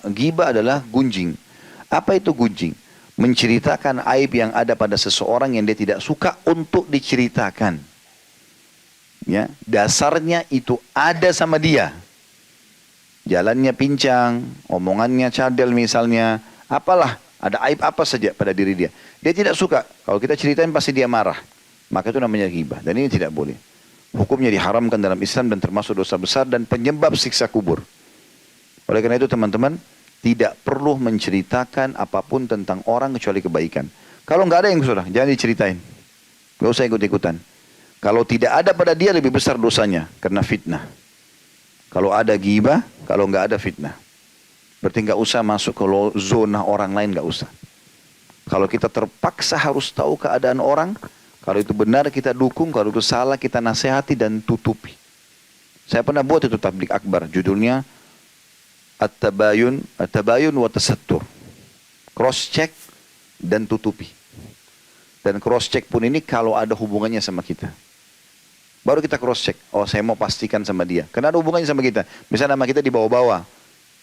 ghibah adalah gunjing. Apa itu gunjing? Menceritakan aib yang ada pada seseorang yang dia tidak suka untuk diceritakan. Ya, dasarnya itu ada sama dia. Jalannya pincang, omongannya cadel misalnya, apalah, ada aib apa saja pada diri dia. Dia tidak suka, kalau kita ceritain pasti dia marah. Maka itu namanya ghibah, dan ini tidak boleh. Hukumnya diharamkan dalam Islam dan termasuk dosa besar dan penyebab siksa kubur. Oleh karena itu teman-teman, tidak perlu menceritakan apapun tentang orang kecuali kebaikan. Kalau nggak ada yang sudah, jangan diceritain. Nggak usah ikut-ikutan. Kalau tidak ada pada dia lebih besar dosanya, karena fitnah. Kalau ada ghibah, kalau nggak ada fitnah. Berarti nggak usah masuk ke zona orang lain, nggak usah. Kalau kita terpaksa harus tahu keadaan orang, kalau itu benar kita dukung, kalau itu salah kita nasihati dan tutupi. Saya pernah buat itu tablik akbar, judulnya At-Tabayun wa Tasattur. Cross check dan tutupi. Dan cross check pun ini kalau ada hubungannya sama kita. Baru kita cross check. Oh, saya mau pastikan sama dia. Karena ada hubungannya sama kita. Misalnya nama kita di bawah-bawah.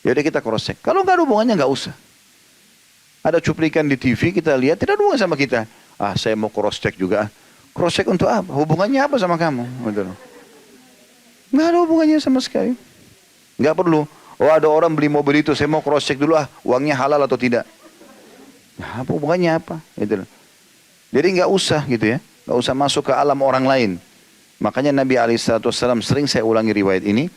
Yaudah kita cross check. Kalau nggak ada hubungannya nggak usah. Ada cuplikan di TV kita lihat tidak ada hubungan sama kita. Ah, saya mau cross check juga. Cross check untuk apa? Hubungannya apa sama kamu? Betul. Nggak ada hubungannya sama sekali. Nggak perlu. Oh, ada orang beli mobil itu, saya mau cross check dulu uangnya halal atau tidak. Nah, apa hubungannya apa? Gitu. Jadi nggak usah gitu ya. Nggak usah masuk ke alam orang lain. Makanya Nabi SAW sering saya ulangi riwayat ini.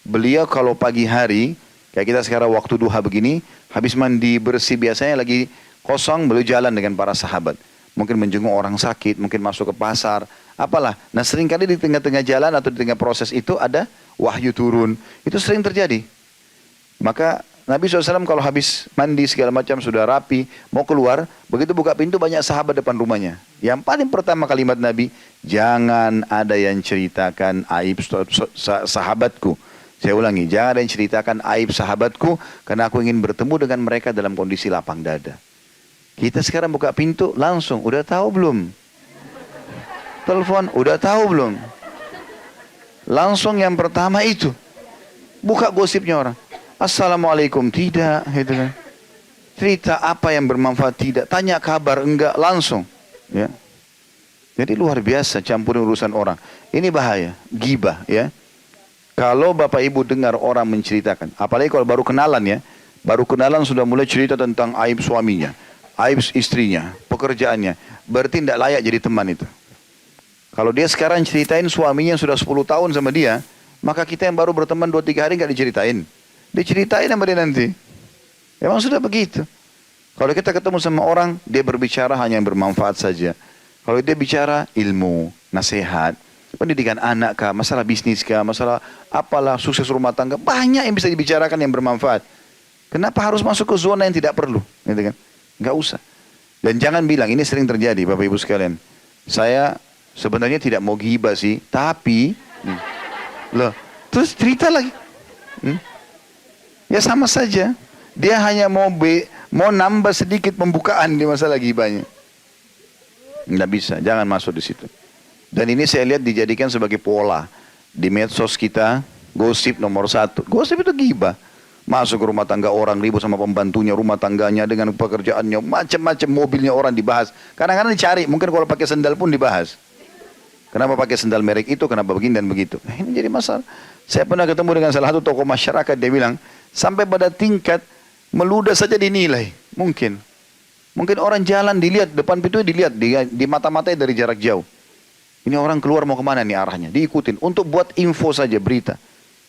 Beliau kalau pagi hari, kayak kita sekarang waktu duha begini, habis mandi bersih biasanya lagi kosong, beliau jalan dengan para sahabat. Mungkin menjenguk orang sakit, mungkin masuk ke pasar, apalah. Nah seringkali di tengah-tengah jalan atau di tengah proses itu ada wahyu turun. Itu sering terjadi. Maka Nabi SAW kalau habis mandi segala macam sudah rapi, mau keluar, begitu buka pintu banyak sahabat depan rumahnya. Yang paling pertama kalimat Nabi, jangan ada yang ceritakan aib sahabatku. Saya ulangi, jangan ada yang ceritakan aib sahabatku, karena aku ingin bertemu dengan mereka dalam kondisi lapang dada. Kita sekarang buka pintu langsung, udah tahu belum? Telepon, udah tahu belum? Langsung yang pertama itu, buka gosipnya orang. Assalamualaikum, tidak, gitu kan. Cerita apa yang bermanfaat, tidak. Tanya kabar, enggak, langsung. Ya. Jadi luar biasa campur urusan orang. Ini bahaya, ghibah ya. Kalau Bapak Ibu dengar orang menceritakan, apalagi kalau baru kenalan ya, baru kenalan sudah mulai cerita tentang aib suaminya, aib istrinya, pekerjaannya, berarti tidak layak jadi teman itu. Kalau dia sekarang ceritain suaminya yang sudah 10 tahun sama dia, maka kita yang baru berteman 2-3 hari nggak diceritain. Diceritain sama dia nanti. Emang sudah begitu. Kalau kita ketemu sama orang, dia berbicara hanya yang bermanfaat saja. Kalau dia bicara ilmu, nasihat, pendidikan anak kah, masalah bisnis kah, masalah apalah, sukses rumah tangga, banyak yang bisa dibicarakan yang bermanfaat. Kenapa harus masuk ke zona yang tidak perlu? Gitu kan? Nggak usah. Dan jangan bilang, ini sering terjadi Bapak Ibu sekalian. Saya sebenarnya tidak mau ghibah sih, tapi loh, terus cerita lagi. Ya sama saja. Dia hanya mau nambah sedikit pembukaan di masalah ghibahnya. Nggak bisa, jangan masuk di situ. Dan ini saya lihat dijadikan sebagai pola di medsos kita, gosip nomor 1. Gosip itu ghibah. Masuk ke rumah tangga orang, ribut sama pembantunya, rumah tangganya dengan pekerjaannya, macam-macam mobilnya orang dibahas. Kadang-kadang dicari, mungkin kalau pakai sendal pun dibahas. Kenapa pakai sendal merek itu, kenapa begini dan begitu. Ini jadi masalah. Saya pernah ketemu dengan salah satu tokoh masyarakat, dia bilang, sampai pada tingkat meludah saja dinilai. Mungkin orang jalan dilihat, depan pintu dilihat, di mata-matanya dari jarak jauh. Ini orang keluar mau kemana nih arahnya, diikutin. Untuk buat info saja, berita.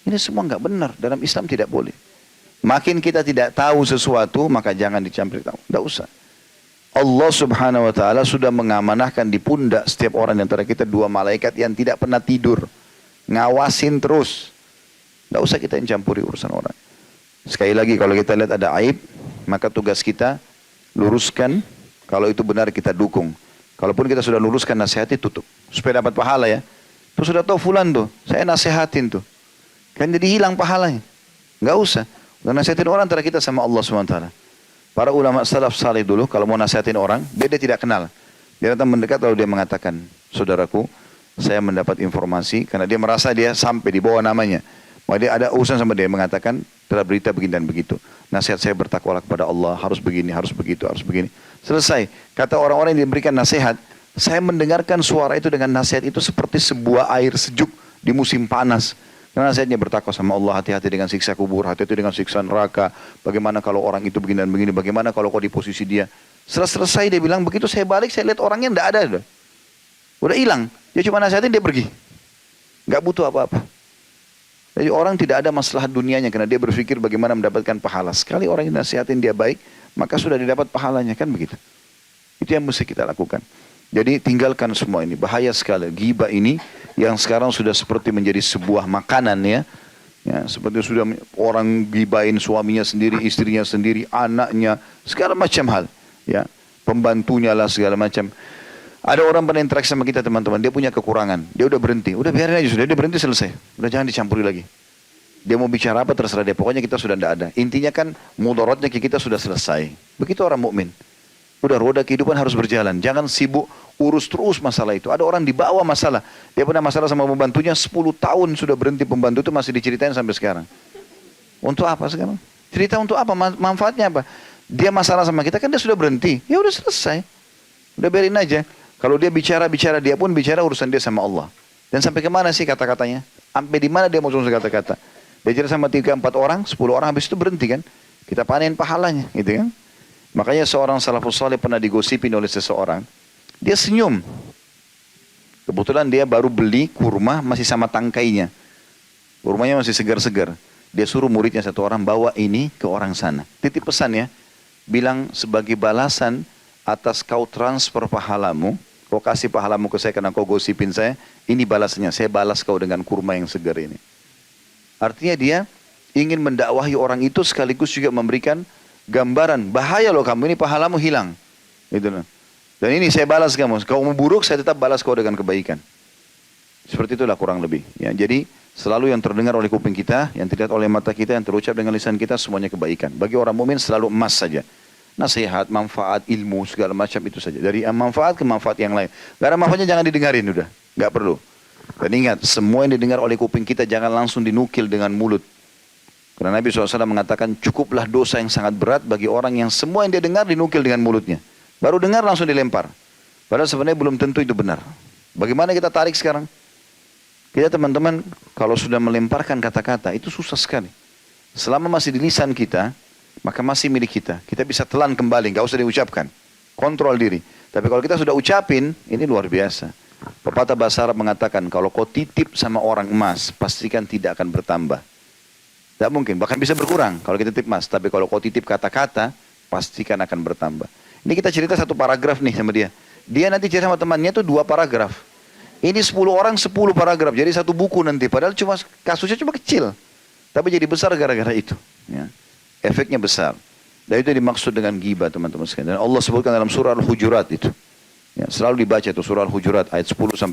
Ini semua nggak benar, dalam Islam tidak boleh. Makin kita tidak tahu sesuatu, maka jangan dicampur tahu. Nggak usah. Allah Subhanahu wa ta'ala sudah mengamanahkan di pundak setiap orang di antara kita 2 malaikat yang tidak pernah tidur. Ngawasin terus. Nggak usah kita yang campuri urusan orang. Sekali lagi kalau kita lihat ada aib, maka tugas kita luruskan. Kalau itu benar kita dukung. Kalaupun kita sudah luruskan, nasihati, tutup. Supaya dapat pahala ya. Terus sudah tahu fulan tuh, saya nasihatin tuh. Kan jadi hilang pahalanya. Nggak usah. Udah nasihatin orang antara kita sama Allah SWT. Para ulama salaf salih dulu, kalau mau nasihatin orang, dia tidak kenal. Dia datang mendekat lalu dia mengatakan, saudaraku, saya mendapat informasi, karena dia merasa dia sampai di bawah namanya. Maka dia ada urusan sama dia, mengatakan, telah berita begini dan begitu. Nasihat saya bertakwalah kepada Allah, harus begini, harus begitu, harus begini. Selesai. Kata orang-orang yang diberikan nasihat, saya mendengarkan suara itu dengan nasihat itu seperti sebuah air sejuk di musim panas. Karena nasihatnya bertakwa sama Allah, hati-hati dengan siksa kubur, hati-hati dengan siksa neraka. Bagaimana kalau orang itu begini dan begini, bagaimana kalau kau di posisi dia. Setelah selesai dia bilang, begitu saya balik, saya lihat orangnya tidak ada. Udah hilang. Dia cuma nasihatin, dia pergi. Nggak butuh apa-apa. Jadi orang tidak ada masalah dunianya karena dia berpikir bagaimana mendapatkan pahala. Sekali orang yang nasihatin dia baik, maka sudah didapat pahalanya, kan begitu. Itu yang mesti kita lakukan. Jadi tinggalkan semua ini. Bahaya sekali. Ghibah ini yang sekarang sudah seperti menjadi sebuah makanan ya. Ya, seperti sudah orang gibahin suaminya sendiri, istrinya sendiri, anaknya, segala macam hal. Ya, pembantunya lah segala macam. Ada orang pernah interaksi sama kita teman-teman, dia punya kekurangan, dia udah berhenti, udah biarin aja sudah, dia berhenti selesai, udah jangan dicampuri lagi. Dia mau bicara apa terserah dia, pokoknya kita sudah tidak ada. Intinya kan mudaratnya kita sudah selesai. Begitu orang mukmin. Udah roda kehidupan harus berjalan, jangan sibuk urus terus masalah itu. Ada orang dibawa masalah, dia pernah masalah sama pembantunya 10 tahun sudah berhenti, pembantu itu masih diceritain sampai sekarang. Untuk apa sekarang? Cerita untuk apa? Manfaatnya apa? Dia masalah sama kita kan dia sudah berhenti, ya udah selesai, udah biarin aja. Kalau dia bicara, dia pun bicara urusan dia sama Allah. Dan sampai kemana sih kata-katanya? Sampai di mana dia mau selesai kata-kata? Dia cerita sama 3-4 orang, 10 orang, habis itu berhenti kan? Kita panen pahalanya, gitu kan? Makanya seorang salafus saleh pernah digosipin oleh seseorang. Dia senyum. Kebetulan dia baru beli kurma masih sama tangkainya. Kurmanya masih segar-segar. Dia suruh muridnya satu orang bawa ini ke orang sana. Titip pesan ya. Bilang sebagai balasan atas kau transfer pahalamu. Kau kasih pahalamu ke saya karena kau gosipin saya. Ini balasannya. Saya balas kau dengan kurma yang segar ini. Artinya dia ingin mendakwahi orang itu sekaligus juga memberikan gambaran. Bahaya loh kamu, ini pahalamu hilang. Gitu loh. Dan ini saya balas kamu. Kau mau buruk, saya tetap balas kau dengan kebaikan. Seperti itulah kurang lebih. Ya, jadi selalu yang terdengar oleh kuping kita, yang dilihat oleh mata kita, yang terucap dengan lisan kita, semuanya kebaikan. Bagi orang mukmin selalu emas saja. Nasihat, manfaat, ilmu, segala macam itu saja. Dari manfaat ke manfaat yang lain. Gak ada manfaatnya jangan didengarin udah. Gak perlu. Dan ingat, semua yang didengar oleh kuping kita jangan langsung dinukil dengan mulut. Karena Nabi SAW mengatakan cukuplah dosa yang sangat berat bagi orang yang semua yang dia dengar dinukil dengan mulutnya. Baru dengar langsung dilempar. Padahal sebenarnya belum tentu itu benar. Bagaimana kita tarik sekarang? Kita teman-teman kalau sudah melemparkan kata-kata itu susah sekali. Selama masih di lisan kita, maka masih milik kita. Kita bisa telan kembali, nggak usah diucapkan. Kontrol diri. Tapi kalau kita sudah ucapin, ini luar biasa. Pepatah bahasa Arab mengatakan, kalau kau titip sama orang emas, pastikan tidak akan bertambah. Tidak mungkin, bahkan bisa berkurang kalau kita titip emas. Tapi kalau kau titip kata-kata, pastikan akan bertambah. Ini kita cerita satu paragraf nih sama dia. Dia nanti cerita sama temannya itu 2 paragraf. Ini 10 orang 10 paragraf, jadi satu buku nanti. Padahal cuma kasusnya cuma kecil. Tapi jadi besar gara-gara itu. Ya. Efeknya besar. Dan itu dimaksud dengan ghibah teman-teman sekalian. Dan Allah sebutkan dalam surah Al-Hujurat itu. Ya, selalu dibaca itu surah Al-Hujurat ayat 10 sampai